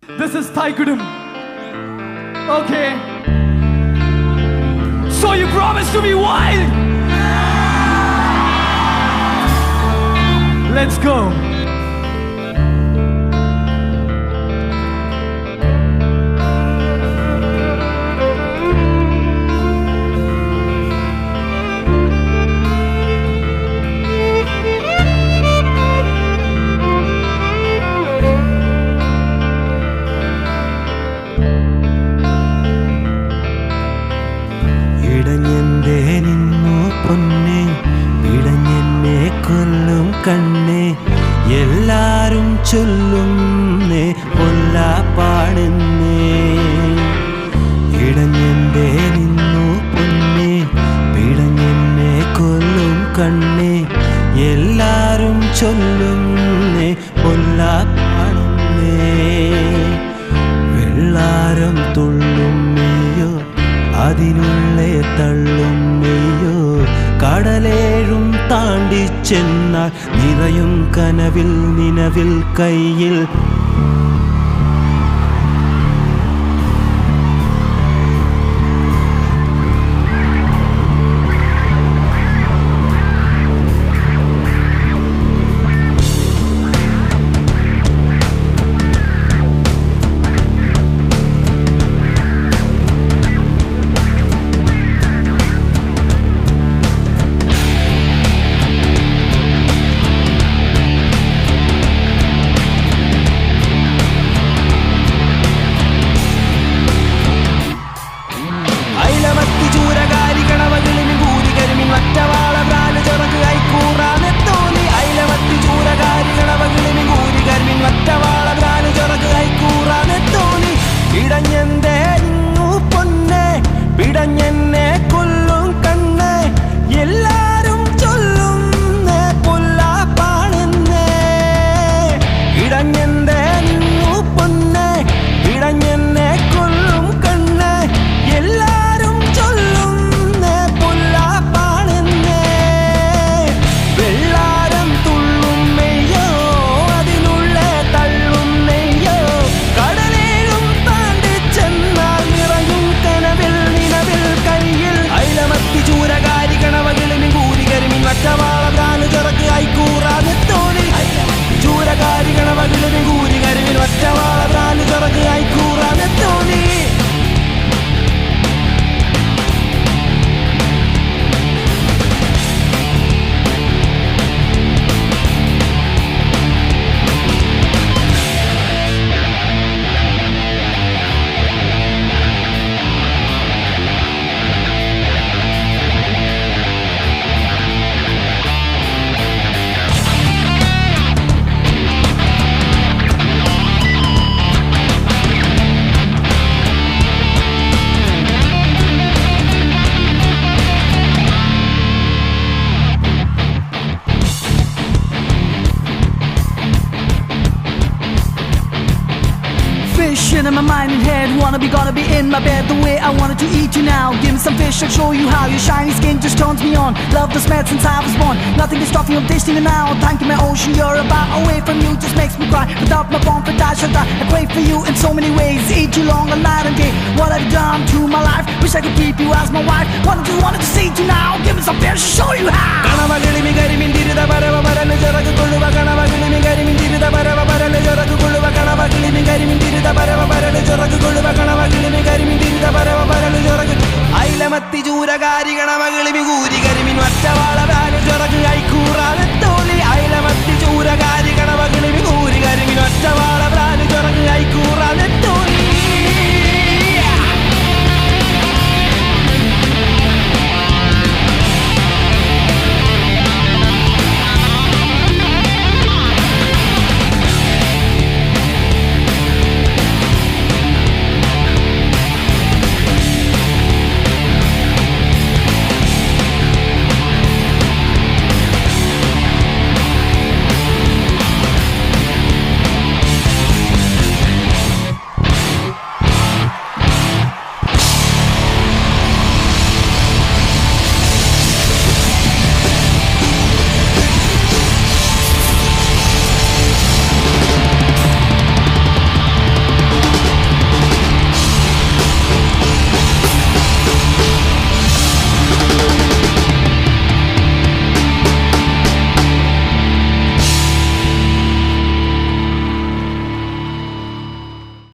This is Thaikudum. Okay. So you promise to be wild? Let's go. കണ്ണേ എല്ലാരും ചൊല്ലുന്നേ പൊല്ലാപ്പാടുന്നേ ഇടഞ്ഞെന്തേ നിന്നു പൊന്നേ പിടഞ്ഞെന്നെ കൊല്ലും കണ്ണേ എല്ലാരും ചൊല്ലുന്നേ പൊല്ലാപ്പാടുന്നേ വെള്ളാരം തുള്ളും മെയ്യോ അതിനുള്ളേ തള്ളും മെയ്യോ കടലേഴും താണ്ടി ചെന്നാൽ നിറയും കനവിൽ നിലവിൽ കയ്യിൽ in my mind and head, wanna be, gonna be in my bed the way I wanted to eat you now. Give me some fish, I'll show you how. Your shiny skin just turns me on. Love the smell since I was born. Nothing can stop me from tasting it now. Thank you, my ocean, you're about away from you just makes me cry. Without my bond, but I shall die. I crave for you in so many ways. Eat you long all night and day. What have you done to my life? Wish I could keep you as my wife. Wanted to see you now. Give me some fish, show you how. Kanava